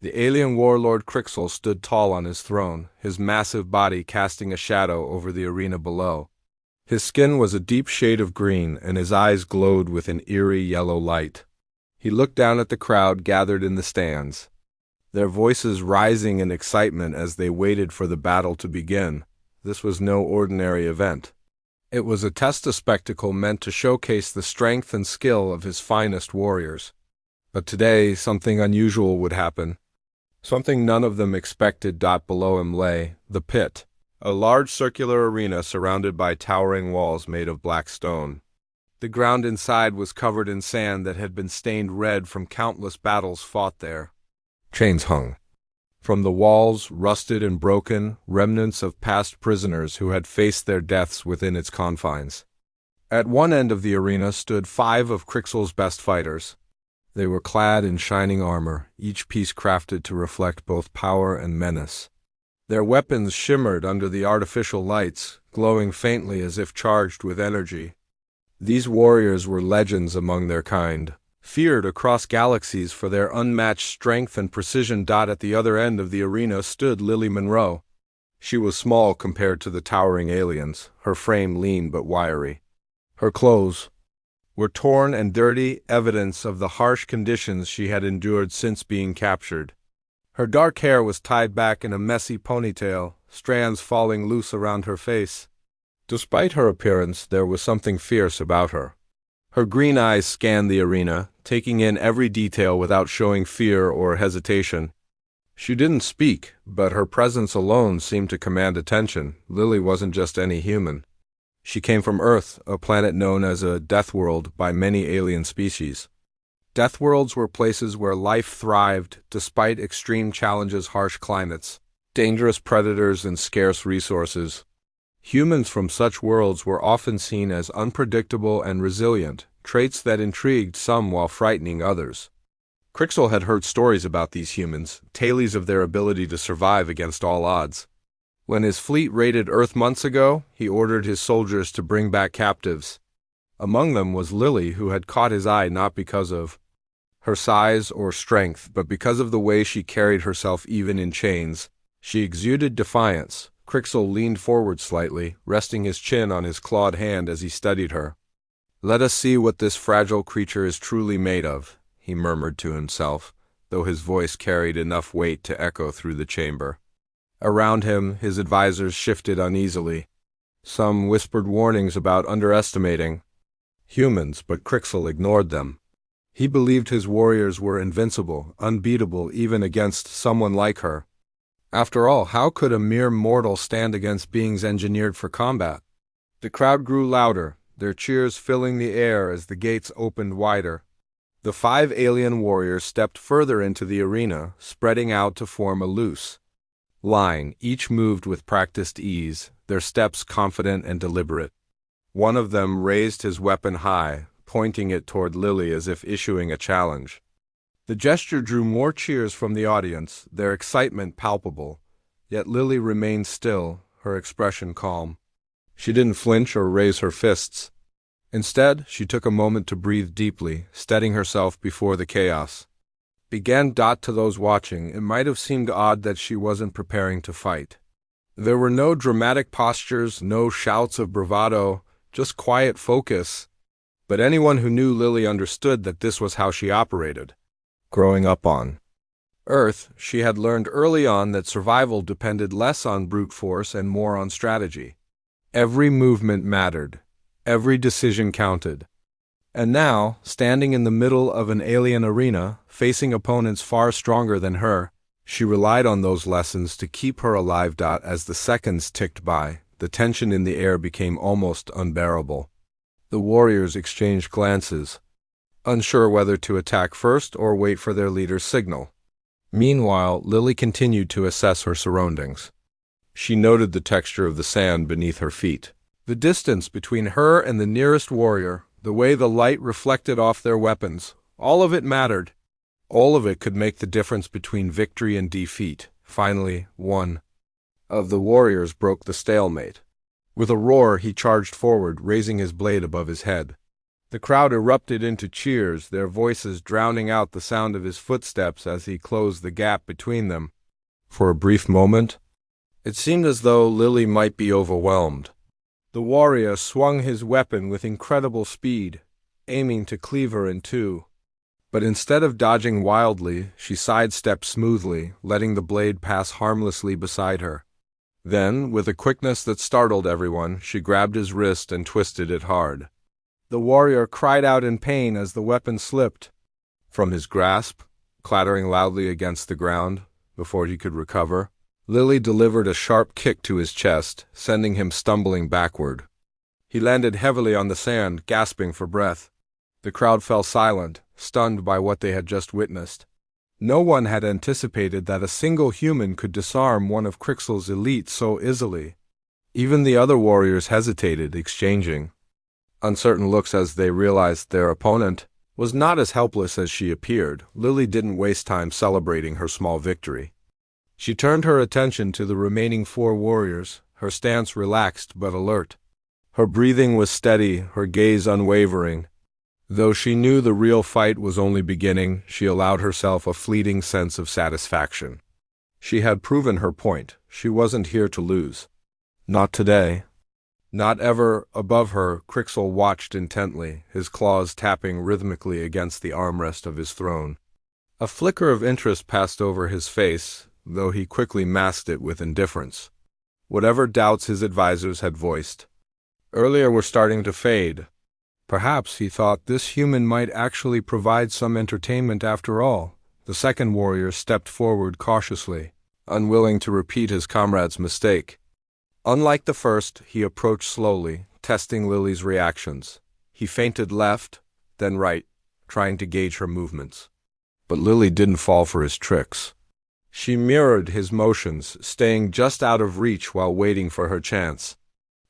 The alien warlord Crixel stood tall on his throne, his massive body casting a shadow over the arena below. His skin was a deep shade of green, and his eyes glowed with an eerie yellow light. He looked down at the crowd gathered in the stands, their voices rising in excitement as they waited for the battle to begin. This was no ordinary event. It was a test of spectacle meant to showcase the strength and skill of his finest warriors. But today, something unusual would happen. Something none of them expected. Below him lay the pit, a large circular arena surrounded by towering walls made of black stone. The ground inside was covered in sand that had been stained red from countless battles fought there. Chains hung from the walls, rusted and broken, remnants of past prisoners who had faced their deaths within its confines. At one end of the arena stood 5 of Crixel's best fighters. They were clad in shining armor, each piece crafted to reflect both power and menace. Their weapons shimmered under the artificial lights, glowing faintly as if charged with energy. These warriors were legends among their kind, feared across galaxies for their unmatched strength and precision. At the other end of the arena stood Lily Monroe. She was small compared to the towering aliens, her frame lean but wiry. Her clothes were torn and dirty, evidence of the harsh conditions she had endured since being captured. Her dark hair was tied back in a messy ponytail, strands falling loose around her face. Despite her appearance, there was something fierce about her. Her green eyes scanned the arena, taking in every detail without showing fear or hesitation. She didn't speak, but her presence alone seemed to command attention. Lily wasn't just any human. She came from Earth, a planet known as a Deathworld by many alien species. Deathworlds were places where life thrived despite extreme challenges, harsh climates, dangerous predators, and scarce resources. Humans from such worlds were often seen as unpredictable and resilient, traits that intrigued some while frightening others. Crixel had heard stories about these humans, tales of their ability to survive against all odds. When his fleet raided Earth months ago, he ordered his soldiers to bring back captives. Among them was Lily, who had caught his eye not because of her size or strength, but because of the way she carried herself even in chains. She exuded defiance. Crixel leaned forward slightly, resting his chin on his clawed hand as he studied her. "Let us see what this fragile creature is truly made of," he murmured to himself, though his voice carried enough weight to echo through the chamber. Around him, his advisors shifted uneasily. Some whispered warnings about underestimating humans, but Crixel ignored them. He believed his warriors were invincible, unbeatable even against someone like her. After all, how could a mere mortal stand against beings engineered for combat? The crowd grew louder, their cheers filling the air as the gates opened wider. The 5 alien warriors stepped further into the arena, spreading out to form a loose line. Each moved with practiced ease, their steps confident and deliberate. One of them raised his weapon high, pointing it toward Lily as if issuing a challenge. The gesture drew more cheers from the audience, their excitement palpable. Yet Lily remained still, her expression calm. She didn't flinch or raise her fists. Instead, she took a moment to breathe deeply, steadying herself before the chaos. To those watching, it might have seemed odd that she wasn't preparing to fight. There were no dramatic postures, no shouts of bravado, just quiet focus. But anyone who knew Lily understood that this was how she operated. Growing up on Earth, she had learned early on that survival depended less on brute force and more on strategy. Every movement mattered. Every decision counted. And now, standing in the middle of an alien arena, facing opponents far stronger than her, she relied on those lessons to keep her alive. As the seconds ticked by, the tension in the air became almost unbearable. The warriors exchanged glances, unsure whether to attack first or wait for their leader's signal. Meanwhile, Lily continued to assess her surroundings. She noted the texture of the sand beneath her feet, the distance between her and the nearest warrior, the way the light reflected off their weapons. All of it mattered. All of it could make the difference between victory and defeat. Finally, one of the warriors broke the stalemate. With a roar, he charged forward, raising his blade above his head. The crowd erupted into cheers, their voices drowning out the sound of his footsteps as he closed the gap between them. For a brief moment, it seemed as though Lily might be overwhelmed. The warrior swung his weapon with incredible speed, aiming to cleave her in two. But instead of dodging wildly, she sidestepped smoothly, letting the blade pass harmlessly beside her. Then, with a quickness that startled everyone, she grabbed his wrist and twisted it hard. The warrior cried out in pain as the weapon slipped from his grasp, clattering loudly against the ground. Before he could recover, Lily delivered a sharp kick to his chest, sending him stumbling backward. He landed heavily on the sand, gasping for breath. The crowd fell silent, stunned by what they had just witnessed. No one had anticipated that a single human could disarm one of Crixel's elite so easily. Even the other warriors hesitated, exchanging uncertain looks as they realized their opponent was not as helpless as she appeared. Lily didn't waste time celebrating her small victory. She turned her attention to the remaining 4 warriors, her stance relaxed but alert. Her breathing was steady, her gaze unwavering. Though she knew the real fight was only beginning, she allowed herself a fleeting sense of satisfaction. She had proven her point. She wasn't here to lose. Not today. Not ever. Above her, Crixel watched intently, his claws tapping rhythmically against the armrest of his throne. A flicker of interest passed over his face, though he quickly masked it with indifference. Whatever doubts his advisors had voiced earlier were starting to fade. Perhaps, he thought, this human might actually provide some entertainment after all. The second warrior stepped forward cautiously, unwilling to repeat his comrade's mistake. Unlike the first, he approached slowly, testing Lily's reactions. He feinted left, then right, trying to gauge her movements. But Lily didn't fall for his tricks. She mirrored his motions, staying just out of reach while waiting for her chance.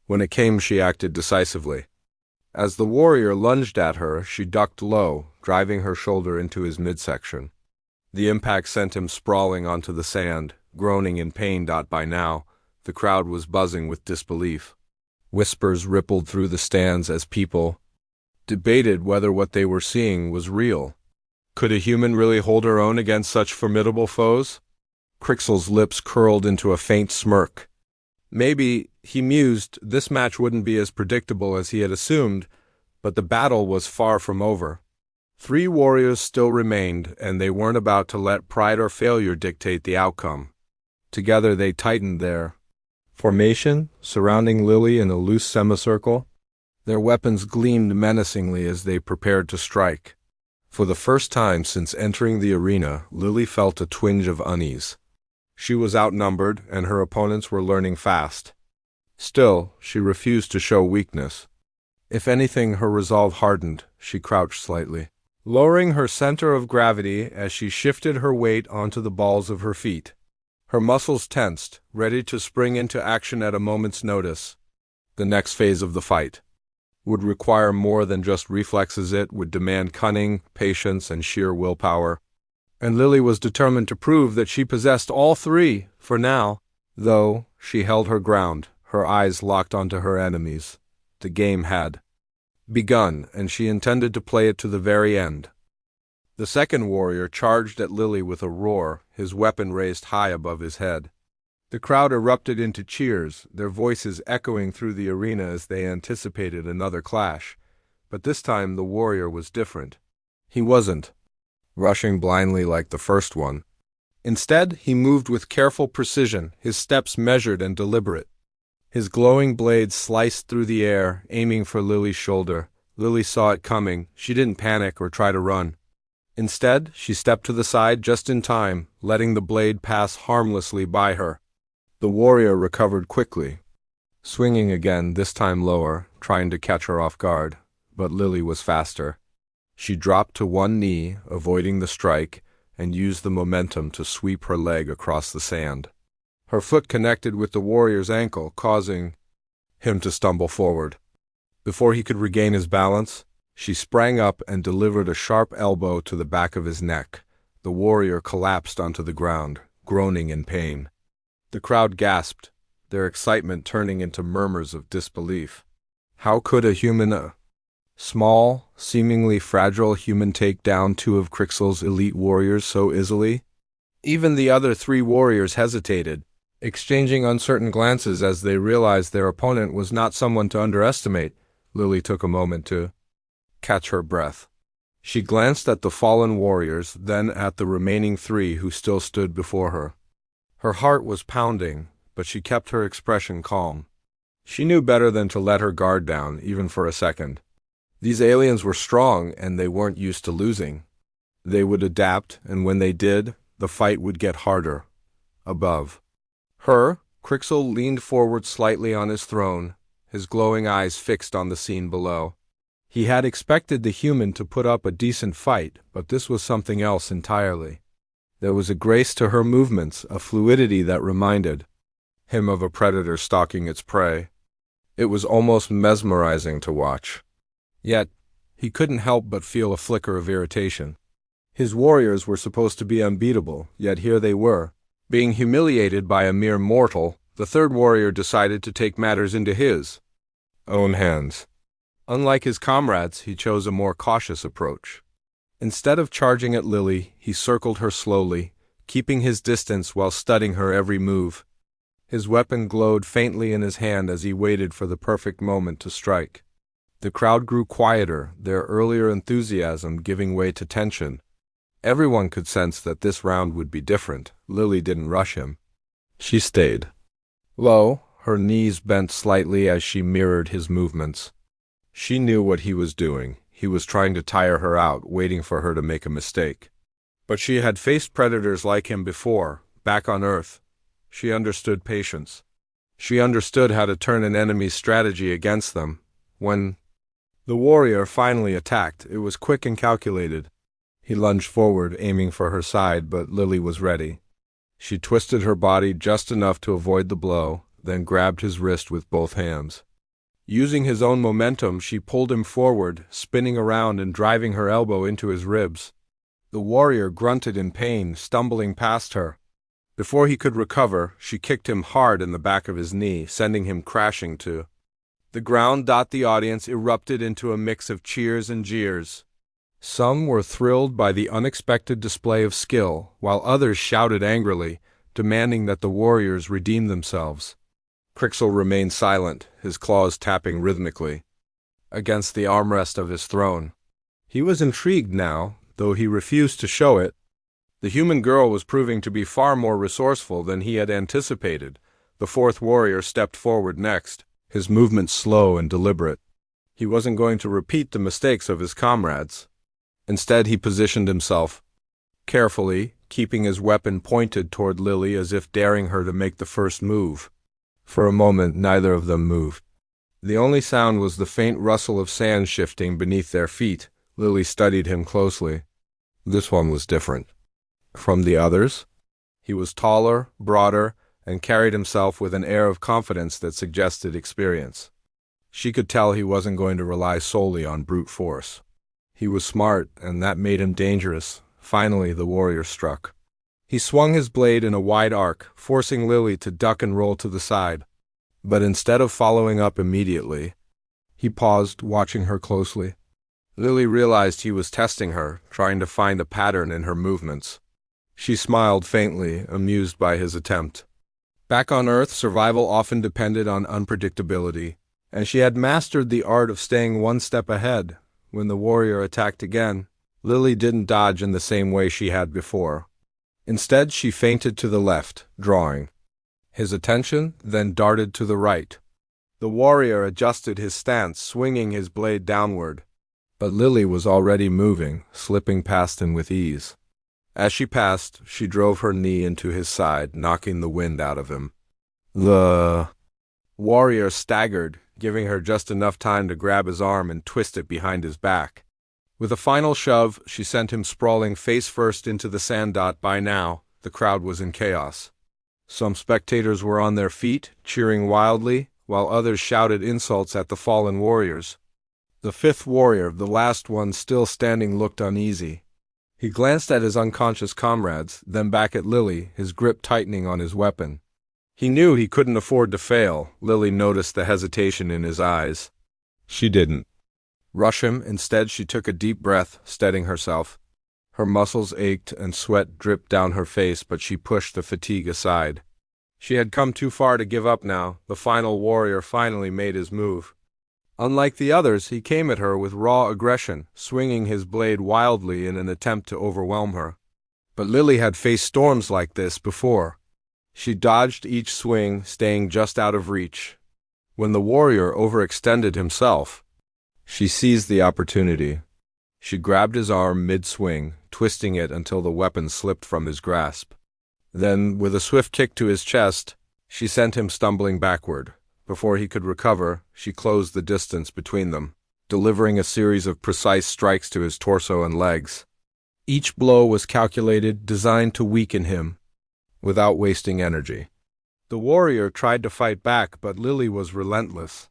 When it came, she acted decisively. As the warrior lunged at her, she ducked low, driving her shoulder into his midsection. The impact sent him sprawling onto the sand, groaning in pain. By now, the crowd was buzzing with disbelief. Whispers rippled through the stands as people debated whether what they were seeing was real. Could a human really hold her own against such formidable foes? Crixel's lips curled into a faint smirk. Maybe, he mused, this match wouldn't be as predictable as he had assumed, but the battle was far from over. 3 warriors still remained, and they weren't about to let pride or failure dictate the outcome. Together they tightened their formation, surrounding Lily in a loose semicircle. Their weapons gleamed menacingly as they prepared to strike. For the first time since entering the arena, Lily felt a twinge of unease. She was outnumbered, and her opponents were learning fast. Still, she refused to show weakness. If anything, her resolve hardened. She crouched slightly, lowering her center of gravity as she shifted her weight onto the balls of her feet. Her muscles tensed, ready to spring into action at a moment's notice. The next phase of the fight would require more than just reflexes. It would demand cunning, patience, and sheer willpower. And Lily was determined to prove that she possessed all 3, for now. Though, she held her ground, her eyes locked onto her enemies. The game had begun, and she intended to play it to the very end. The second warrior charged at Lily with a roar, his weapon raised high above his head. The crowd erupted into cheers, their voices echoing through the arena as they anticipated another clash. But this time the warrior was different. He wasn't rushing blindly like the first one. Instead, he moved with careful precision, his steps measured and deliberate. His glowing blade sliced through the air, aiming for Lily's shoulder. Lily saw it coming. She didn't panic or try to run. Instead, she stepped to the side just in time, letting the blade pass harmlessly by her. The warrior recovered quickly, swinging again, this time lower, trying to catch her off guard. But Lily was faster. She dropped to one knee, avoiding the strike, and used the momentum to sweep her leg across the sand. Her foot connected with the warrior's ankle, causing him to stumble forward. Before he could regain his balance, she sprang up and delivered a sharp elbow to the back of his neck. The warrior collapsed onto the ground, groaning in pain. The crowd gasped, their excitement turning into murmurs of disbelief. How could a human Small, seemingly fragile human take down two of Crixel's elite warriors so easily? Even the other three warriors hesitated, exchanging uncertain glances as they realized their opponent was not someone to underestimate. Lily took a moment to catch her breath. She glanced at the fallen warriors, then at the remaining three who still stood before her. Her heart was pounding, but she kept her expression calm. She knew better than to let her guard down, even for a second. These aliens were strong, and they weren't used to losing. They would adapt, and when they did, the fight would get harder. Above her, Crixel leaned forward slightly on his throne, his glowing eyes fixed on the scene below. He had expected the human to put up a decent fight, but this was something else entirely. There was a grace to her movements, a fluidity that reminded him of a predator stalking its prey. It was almost mesmerizing to watch. Yet, he couldn't help but feel a flicker of irritation. His warriors were supposed to be unbeatable, yet here they were, being humiliated by a mere mortal. The third warrior decided to take matters into his own hands. Unlike his comrades, he chose a more cautious approach. Instead of charging at Lily, he circled her slowly, keeping his distance while studying her every move. His weapon glowed faintly in his hand as he waited for the perfect moment to strike. The crowd grew quieter, their earlier enthusiasm giving way to tension. Everyone could sense that this round would be different. Lily didn't rush him. She stayed low, her knees bent slightly as she mirrored his movements. She knew what he was doing. He was trying to tire her out, waiting for her to make a mistake. But she had faced predators like him before, back on Earth. She understood patience. She understood how to turn an enemy's strategy against them. When the warrior finally attacked, it was quick and calculated. He lunged forward, aiming for her side, but Lily was ready. She twisted her body just enough to avoid the blow, then grabbed his wrist with both hands. Using his own momentum, she pulled him forward, spinning around and driving her elbow into his ribs. The warrior grunted in pain, stumbling past her. Before he could recover, she kicked him hard in the back of his knee, sending him crashing to the ground. The audience erupted into a mix of cheers and jeers. Some were thrilled by the unexpected display of skill, while others shouted angrily, demanding that the warriors redeem themselves. Crixel remained silent, his claws tapping rhythmically against the armrest of his throne. He was intrigued now, though he refused to show it. The human girl was proving to be far more resourceful than he had anticipated. The fourth warrior stepped forward next, his movements slow and deliberate. He wasn't going to repeat the mistakes of his comrades. Instead, he positioned himself carefully, keeping his weapon pointed toward Lily as if daring her to make the first move. For a moment, neither of them moved. The only sound was the faint rustle of sand shifting beneath their feet. Lily studied him closely. This one was different from the others. He was taller, broader, and carried himself with an air of confidence that suggested experience. She could tell he wasn't going to rely solely on brute force. He was smart, and that made him dangerous. Finally, the warrior struck. He swung his blade in a wide arc, forcing Lily to duck and roll to the side. But instead of following up immediately, he paused, watching her closely. Lily realized he was testing her, trying to find a pattern in her movements. She smiled faintly, amused by his attempt. Back on Earth, survival often depended on unpredictability, and she had mastered the art of staying one step ahead. When the warrior attacked again, Lily didn't dodge in the same way she had before. Instead, she feinted to the left, drawing his attention, then darted to the right. The warrior adjusted his stance, swinging his blade downward. But Lily was already moving, slipping past him with ease. As she passed, she drove her knee into his side, knocking the wind out of him. The warrior staggered, giving her just enough time to grab his arm and twist it behind his back. With a final shove, she sent him sprawling face first into the sand. By now, the crowd was in chaos. Some spectators were on their feet, cheering wildly, while others shouted insults at the fallen warriors. The fifth warrior, the last one still standing, looked uneasy. He glanced at his unconscious comrades, then back at Lily, his grip tightening on his weapon. He knew he couldn't afford to fail. Lily noticed the hesitation in his eyes. She didn't. rush him. Instead, she took a deep breath, steadying herself. Her muscles ached and sweat dripped down her face, but she pushed the fatigue aside. She had come too far to give up now. The final warrior finally made his move. Unlike the others, he came at her with raw aggression, swinging his blade wildly in an attempt to overwhelm her. But Lily had faced storms like this before. She dodged each swing, staying just out of reach. When the warrior overextended himself, she seized the opportunity. She grabbed his arm mid-swing, twisting it until the weapon slipped from his grasp. Then, with a swift kick to his chest, she sent him stumbling backward. Before he could recover, she closed the distance between them, delivering a series of precise strikes to his torso and legs. Each blow was calculated, designed to weaken him, without wasting energy. The warrior tried to fight back, but Lily was relentless.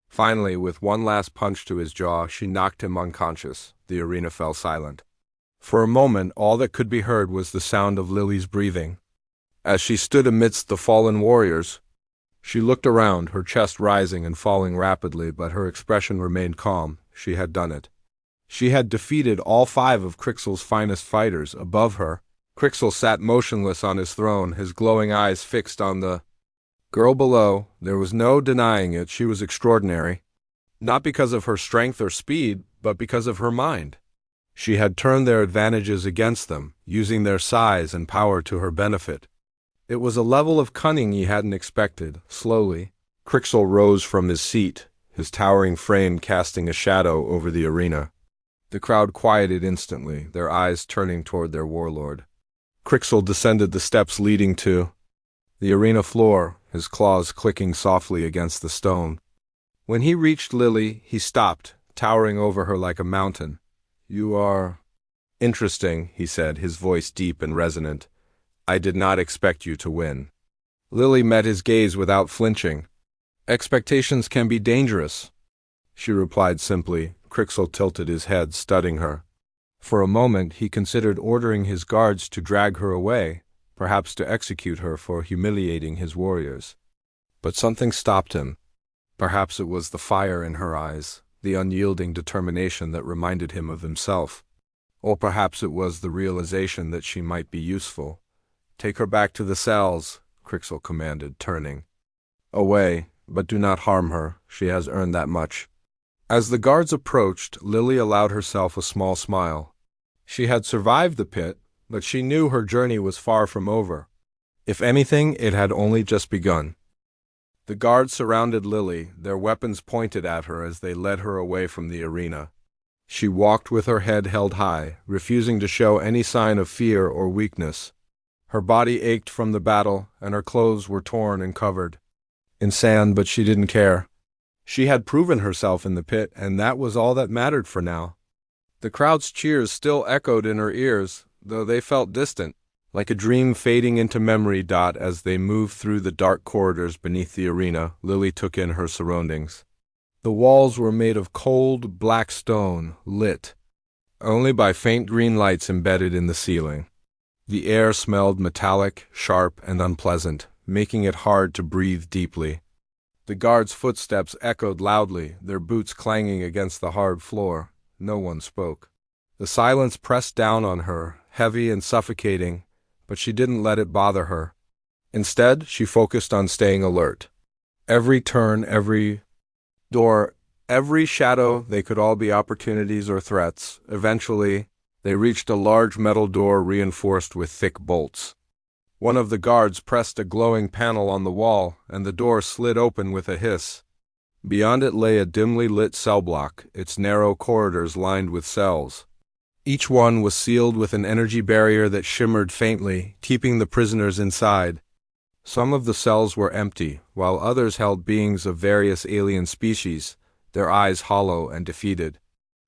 Finally, with one last punch to his jaw, she knocked him unconscious. The arena fell silent. For a moment, all that could be heard was the sound of Lily's breathing. As she stood amidst the fallen warriors, she looked around, her chest rising and falling rapidly, but her expression remained calm. She had done it. She had defeated all 5 of Crixel's finest fighters. Above her, Crixel sat motionless on his throne, his glowing eyes fixed on the girl below. There was no denying it, she was extraordinary. Not because of her strength or speed, but because of her mind. She had turned their advantages against them, using their size and power to her benefit. It was a level of cunning he hadn't expected. Slowly, Crixel rose from his seat, his towering frame casting a shadow over the arena. The crowd quieted instantly, their eyes turning toward their warlord. Crixel descended the steps leading to the arena floor, his claws clicking softly against the stone. When he reached Lily, he stopped, towering over her like a mountain. "You are interesting," he said, his voice deep and resonant. "I did not expect you to win." Lily met his gaze without flinching. "Expectations can be dangerous," she replied simply. Crixel tilted his head, studying her. For a moment, he considered ordering his guards to drag her away, perhaps to execute her for humiliating his warriors. But something stopped him. Perhaps it was the fire in her eyes, the unyielding determination that reminded him of himself. Or perhaps it was the realization that she might be useful. "Take her back to the cells," Crixel commanded, turning away, "but do not harm her. She has earned that much." As the guards approached, Lily allowed herself a small smile. She had survived the pit, but she knew her journey was far from over. If anything, it had only just begun. The guards surrounded Lily, their weapons pointed at her as they led her away from the arena. She walked with her head held high, refusing to show any sign of fear or weakness. Her body ached from the battle, and her clothes were torn and covered in sand, but she didn't care. She had proven herself in the pit, and that was all that mattered for now. The crowd's cheers still echoed in her ears, though they felt distant, like a dream fading into memory. As they moved through the dark corridors beneath the arena, Lily took in her surroundings. The walls were made of cold, black stone, lit only by faint green lights embedded in the ceiling. The air smelled metallic, sharp, and unpleasant, making it hard to breathe deeply. The guards' footsteps echoed loudly, their boots clanging against the hard floor. No one spoke. The silence pressed down on her, heavy and suffocating, but she didn't let it bother her. Instead, she focused on staying alert. Every turn, every door, every shadow, they could all be opportunities or threats. Eventually, they reached a large metal door reinforced with thick bolts. One of the guards pressed a glowing panel on the wall, and the door slid open with a hiss. Beyond it lay a dimly lit cell block, its narrow corridors lined with cells. Each one was sealed with an energy barrier that shimmered faintly, keeping the prisoners inside. Some of the cells were empty, while others held beings of various alien species, their eyes hollow and defeated.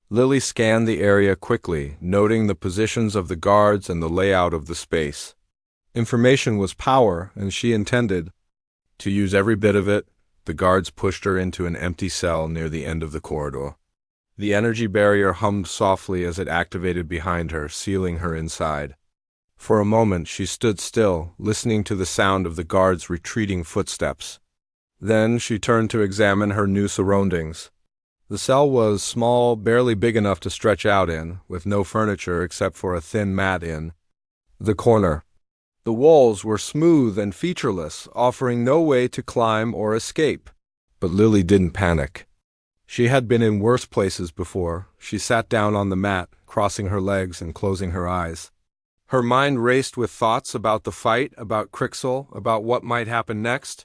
Lily scanned the area quickly, noting the positions of the guards and the layout of the space. Information was power, and she intended to use every bit of it. The guards pushed her into an empty cell near the end of the corridor. The energy barrier hummed softly as it activated behind her, sealing her inside. For a moment, she stood still, listening to the sound of the guards' retreating footsteps. Then she turned to examine her new surroundings. The cell was small, barely big enough to stretch out in, with no furniture except for a thin mat in the corner. The walls were smooth and featureless, offering no way to climb or escape. But Lily didn't panic. She had been in worse places before. She sat down on the mat, crossing her legs and closing her eyes. Her mind raced with thoughts about the fight, about Crixel, about what might happen next.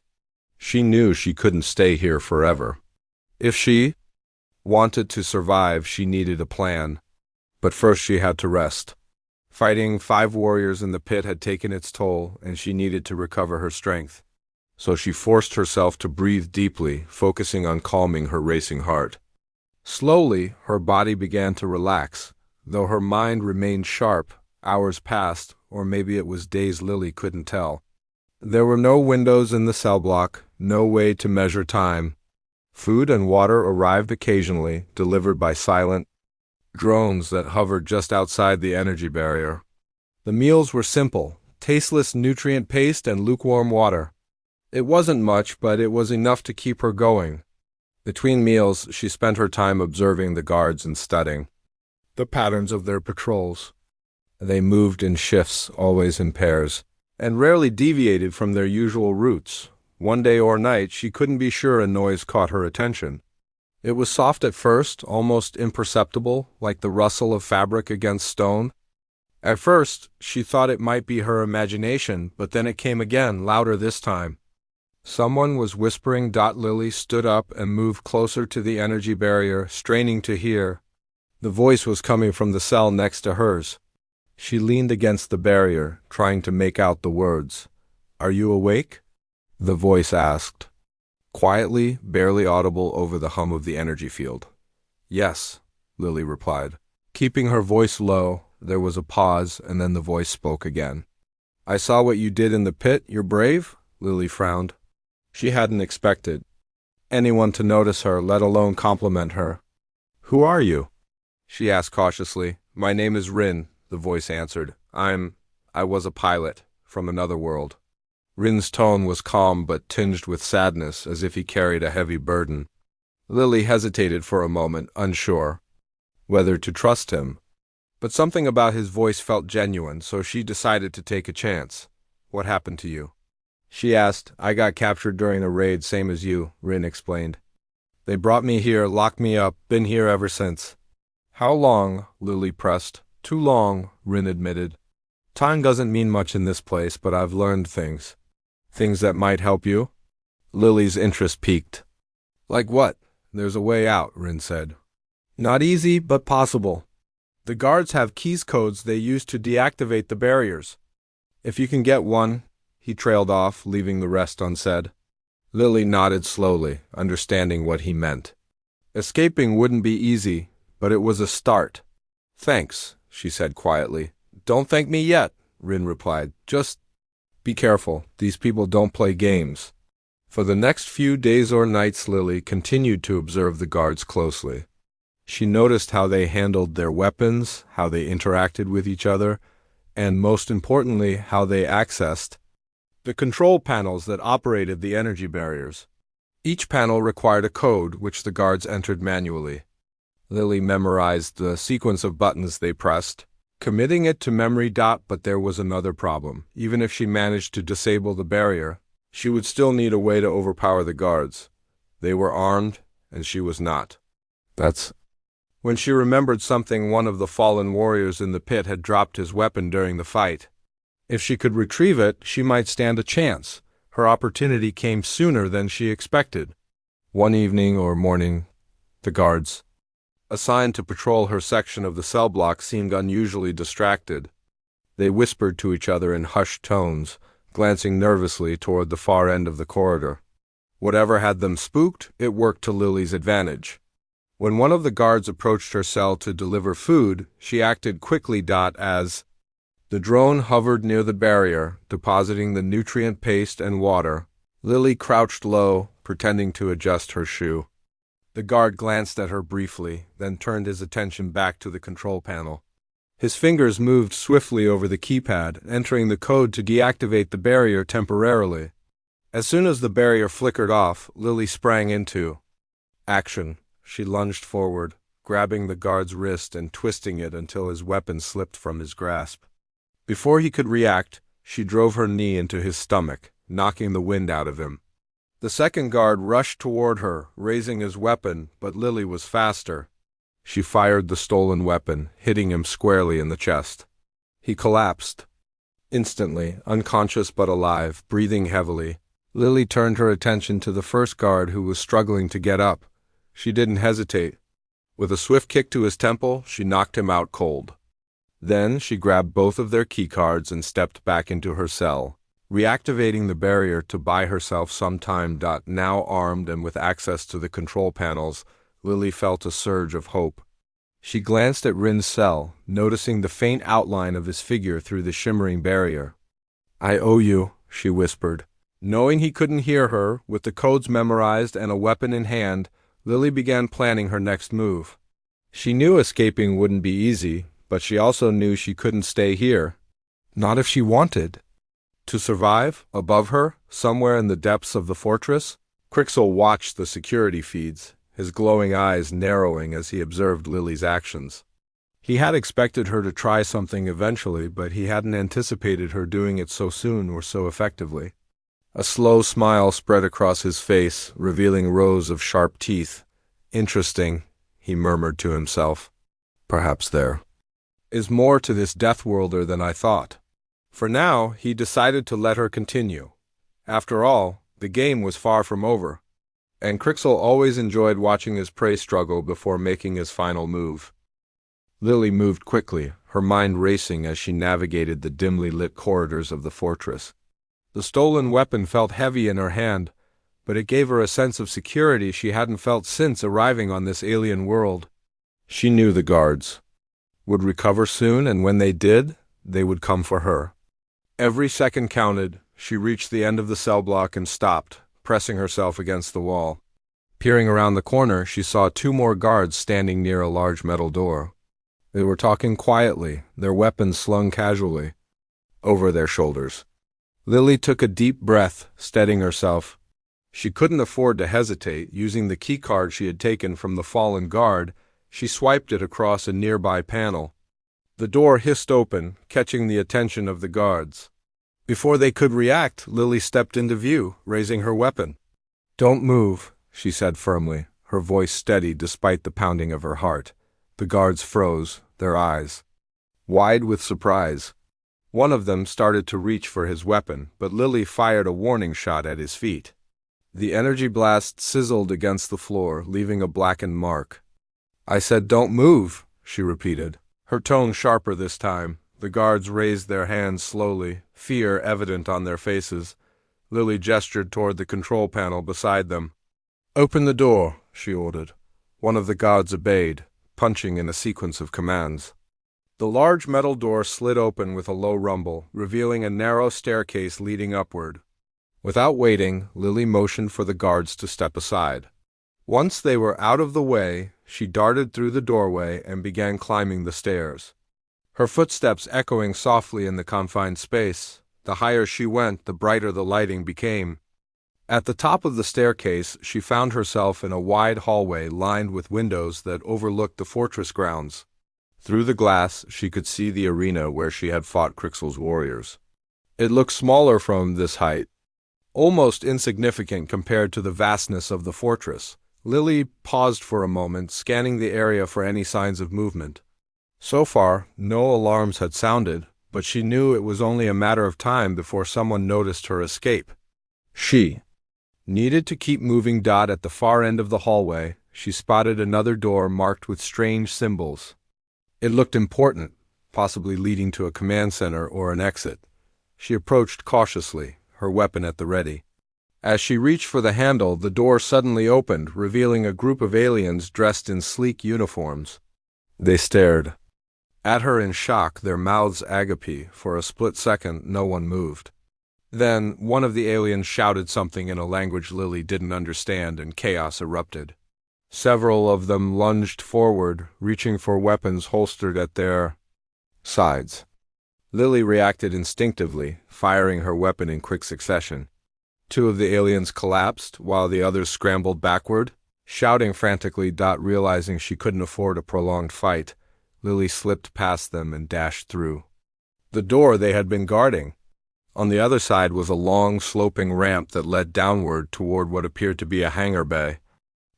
She knew she couldn't stay here forever. If she wanted to survive, she needed a plan. But first she had to rest. Fighting 5 warriors in the pit had taken its toll, and she needed to recover her strength. So she forced herself to breathe deeply, focusing on calming her racing heart. Slowly, her body began to relax. Though her mind remained sharp, hours passed, or maybe it was days, Lily couldn't tell. There were no windows in the cell block, no way to measure time. Food and water arrived occasionally, delivered by silent drones that hovered just outside the energy barrier. The meals were simple, tasteless nutrient paste and lukewarm water. It wasn't much, but it was enough to keep her going. Between meals, she spent her time observing the guards and studying the patterns of their patrols. They moved in shifts, always in pairs, and rarely deviated from their usual routes. One day or night, she couldn't be sure a noise caught her attention. It was soft at first, almost imperceptible, like the rustle of fabric against stone. At first, she thought it might be her imagination, but then it came again, louder this time. Someone was whispering. Lily stood up and moved closer to the energy barrier, straining to hear. The voice was coming from the cell next to hers. She leaned against the barrier, trying to make out the words. "Are you awake?" the voice asked. Quietly, barely audible over the hum of the energy field. "Yes," Lily replied. Keeping her voice low, there was a pause, and then the voice spoke again. "I saw what you did in the pit. You're brave?" Lily frowned. She hadn't expected anyone to notice her, let alone compliment her. "Who are you?" she asked cautiously. "My name is Rin," the voice answered. I was a pilot from another world." Rin's tone was calm but tinged with sadness, as if he carried a heavy burden. Lily hesitated for a moment, unsure whether to trust him. But something about his voice felt genuine, so she decided to take a chance. "What happened to you?" she asked. "I got captured during a raid, same as you," Rin explained. "They brought me here, locked me up, been here ever since." "How long?" Lily pressed. "Too long," Rin admitted. "Time doesn't mean much in this place, but I've learned things." "Things that might help you?" Lily's interest piqued. "Like what?" "There's a way out," Rin said. "Not easy, but possible. The guards have keys codes they use to deactivate the barriers. If you can get one," he trailed off, leaving the rest unsaid. Lily nodded slowly, understanding what he meant. Escaping wouldn't be easy, but it was a start. "Thanks," she said quietly. "Don't thank me yet," Rin replied. "Just be careful. These people don't play games." For the next few days or nights, Lily continued to observe the guards closely. She noticed how they handled their weapons, how they interacted with each other, and most importantly, how they accessed the control panels that operated the energy barriers. Each panel required a code, which the guards entered manually. Lily memorized the sequence of buttons they pressed, committing it to memory. But there was another problem. Even if she managed to disable the barrier, she would still need a way to overpower the guards. They were armed, and she was not. That's when she remembered something. One of the fallen warriors in the pit had dropped his weapon during the fight. If she could retrieve it, she might stand a chance. Her opportunity came sooner than she expected. One evening or morning, the guards assigned to patrol her section of the cell block seemed unusually distracted. They whispered to each other in hushed tones, glancing nervously toward the far end of the corridor. Whatever had them spooked, it worked to Lily's advantage. When one of the guards approached her cell to deliver food, she acted quickly. As the drone hovered near the barrier, depositing the nutrient paste and water, Lily crouched low, pretending to adjust her shoe. The guard glanced at her briefly, then turned his attention back to the control panel. His fingers moved swiftly over the keypad, entering the code to deactivate the barrier temporarily. As soon as the barrier flickered off, Lily sprang into action. She lunged forward, grabbing the guard's wrist and twisting it until his weapon slipped from his grasp. Before he could react, she drove her knee into his stomach, knocking the wind out of him. The second guard rushed toward her, raising his weapon, but Lily was faster. She fired the stolen weapon, hitting him squarely in the chest. He collapsed. Instantly, unconscious but alive, breathing heavily, Lily turned her attention to the first guard who was struggling to get up. She didn't hesitate. With a swift kick to his temple, she knocked him out cold. Then she grabbed both of their keycards and stepped back into her cell, reactivating the barrier to buy herself some time. Now armed and with access to the control panels, Lily felt a surge of hope. She glanced at Rin's cell, noticing the faint outline of his figure through the shimmering barrier. "I owe you," she whispered. Knowing he couldn't hear her, with the codes memorized and a weapon in hand, Lily began planning her next move. She knew escaping wouldn't be easy, but she also knew she couldn't stay here. Not if she wanted. To survive, above her, somewhere in the depths of the fortress, Crixel watched the security feeds, his glowing eyes narrowing as he observed Lily's actions. He had expected her to try something eventually, but he hadn't anticipated her doing it so soon or so effectively. A slow smile spread across his face, revealing rows of sharp teeth. "Interesting," he murmured to himself. "Perhaps there is more to this Deathworlder than I thought." For now, he decided to let her continue. After all, the game was far from over, and Crixel always enjoyed watching his prey struggle before making his final move. Lily moved quickly, her mind racing as she navigated the dimly lit corridors of the fortress. The stolen weapon felt heavy in her hand, but it gave her a sense of security she hadn't felt since arriving on this alien world. She knew the guards would recover soon, and when they did, they would come for her. Every second counted. She reached the end of the cell block and stopped, pressing herself against the wall. Peering around the corner, she saw two more guards standing near a large metal door. They were talking quietly, their weapons slung casually over their shoulders. Lily took a deep breath, steadying herself. She couldn't afford to hesitate. Using the keycard she had taken from the fallen guard, she swiped it across a nearby panel. The door hissed open, catching the attention of the guards. Before they could react, Lily stepped into view, raising her weapon. "Don't move," she said firmly, her voice steady despite the pounding of her heart. The guards froze, their eyes wide with surprise. One of them started to reach for his weapon, but Lily fired a warning shot at his feet. The energy blast sizzled against the floor, leaving a blackened mark. "I said don't move," she repeated, her tone sharper this time. The guards raised their hands slowly, fear evident on their faces. Lily gestured toward the control panel beside them. "Open the door," she ordered. One of the guards obeyed, punching in a sequence of commands. The large metal door slid open with a low rumble, revealing a narrow staircase leading upward. Without waiting, Lily motioned for the guards to step aside. Once they were out of the way, she darted through the doorway and began climbing the stairs. Her footsteps echoing softly in the confined space. The higher she went, the brighter the lighting became. At the top of the staircase, she found herself in a wide hallway lined with windows that overlooked the fortress grounds. Through the glass, she could see the arena where she had fought Crixel's warriors. It looked smaller from this height, almost insignificant compared to the vastness of the fortress. Lily paused for a moment, scanning the area for any signs of movement. So far, no alarms had sounded, but she knew it was only a matter of time before someone noticed her escape. She needed to keep moving. At the far end of the hallway, she spotted another door marked with strange symbols. It looked important, possibly leading to a command center or an exit. She approached cautiously, her weapon at the ready. As she reached for the handle, the door suddenly opened, revealing a group of aliens dressed in sleek uniforms. They stared at her in shock, their mouths agape. For a split second, no one moved. Then, one of the aliens shouted something in a language Lily didn't understand, and chaos erupted. Several of them lunged forward, reaching for weapons holstered at their sides. Lily reacted instinctively, firing her weapon in quick succession. Two of the aliens collapsed, while the others scrambled backward. Shouting frantically, realizing she couldn't afford a prolonged fight, Lily slipped past them and dashed through the door they had been guarding. On the other side was a long, sloping ramp that led downward toward what appeared to be a hangar bay.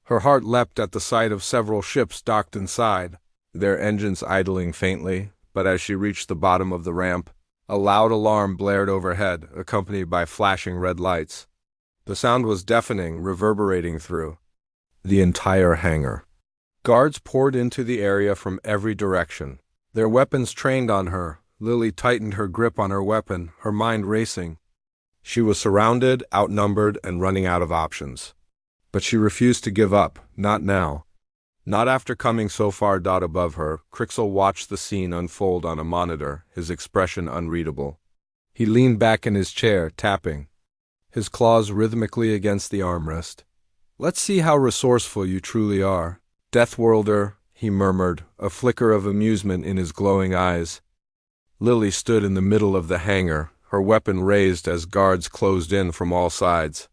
Her heart leapt at the sight of several ships docked inside, their engines idling faintly, but as she reached the bottom of the ramp, a loud alarm blared overhead, accompanied by flashing red lights. The sound was deafening, reverberating through the entire hangar. Guards poured into the area from every direction, their weapons trained on her. Lily tightened her grip on her weapon, her mind racing. She was surrounded, outnumbered, and running out of options. But she refused to give up, not now. Not after coming so far. Above her, Crixel watched the scene unfold on a monitor, his expression unreadable. He leaned back in his chair, tapping his claws rhythmically against the armrest. "Let's see how resourceful you truly are, Deathworlder," he murmured, a flicker of amusement in his glowing eyes. Lily stood in the middle of the hangar, her weapon raised as guards closed in from all sides.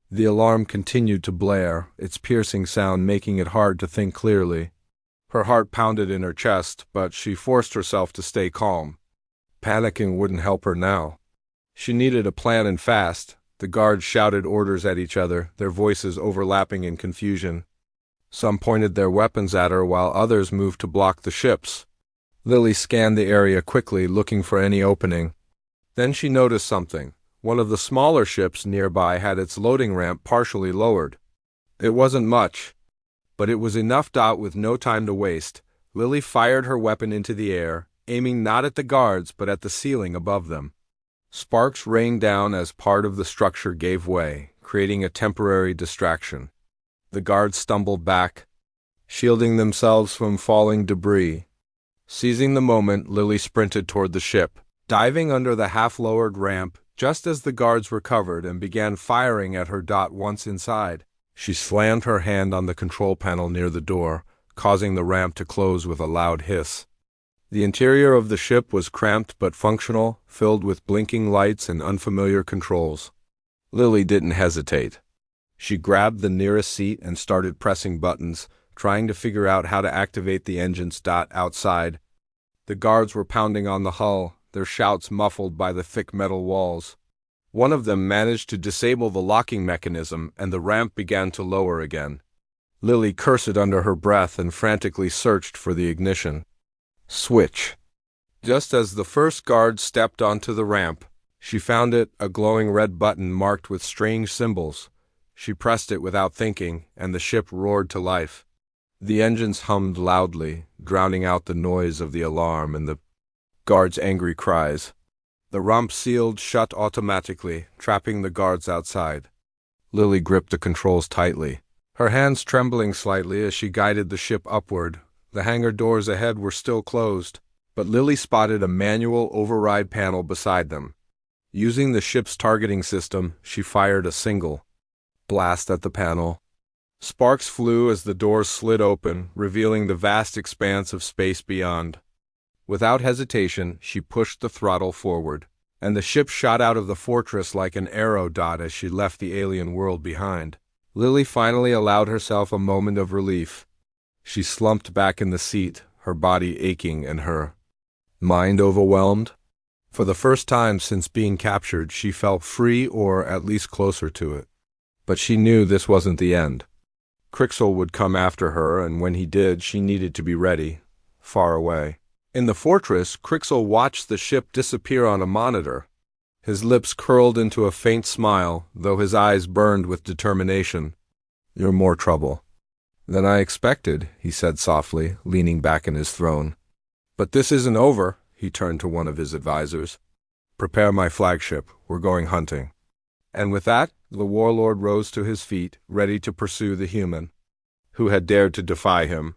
The alarm continued to blare, its piercing sound making it hard to think clearly. Her heart pounded in her chest, but she forced herself to stay calm. Panicking wouldn't help her now. She needed a plan, and fast. The guards shouted orders at each other, their voices overlapping in confusion. Some pointed their weapons at her while others moved to block the ships. Lily scanned the area quickly, looking for any opening. Then she noticed something. One of the smaller ships nearby had its loading ramp partially lowered. It wasn't much, but it was enough. With no time to waste, Lily fired her weapon into the air, aiming not at the guards but at the ceiling above them. Sparks rained down as part of the structure gave way, creating a temporary distraction. The guards stumbled back, shielding themselves from falling debris. Seizing the moment, Lily sprinted toward the ship, diving under the half-lowered ramp just as the guards recovered and began firing at her. Once inside, she slammed her hand on the control panel near the door, causing the ramp to close with a loud hiss. The interior of the ship was cramped but functional, filled with blinking lights and unfamiliar controls. Lily didn't hesitate. She grabbed the nearest seat and started pressing buttons, trying to figure out how to activate the engines. Outside, the guards were pounding on the hull, their shouts muffled by the thick metal walls. One of them managed to disable the locking mechanism, and the ramp began to lower again. Lily cursed under her breath and frantically searched for the ignition switch. Just as the first guard stepped onto the ramp, she found it, a glowing red button marked with strange symbols. She pressed it without thinking, and the ship roared to life. The engines hummed loudly, drowning out the noise of the alarm and the guards' angry cries. The ramp sealed shut automatically, trapping the guards outside. Lily gripped the controls tightly, her hands trembling slightly as she guided the ship upward. The hangar doors ahead were still closed, but Lily spotted a manual override panel beside them. Using the ship's targeting system, she fired a single blast at the panel. Sparks flew as the doors slid open, revealing the vast expanse of space beyond. Without hesitation, she pushed the throttle forward, and the ship shot out of the fortress like an arrow. As she left the alien world behind, Lily finally allowed herself a moment of relief. She slumped back in the seat, her body aching and her mind overwhelmed. For the first time since being captured, she felt free, or at least closer to it. But she knew this wasn't the end. Crixel would come after her, and when he did, she needed to be ready, far away. In the fortress, Crixel watched the ship disappear on a monitor. His lips curled into a faint smile, though his eyes burned with determination. "You're more trouble than I expected," he said softly, leaning back in his throne. "But this isn't over," he turned to one of his advisors. "Prepare my flagship. We're going hunting." And with that, the warlord rose to his feet, ready to pursue the human who had dared to defy him.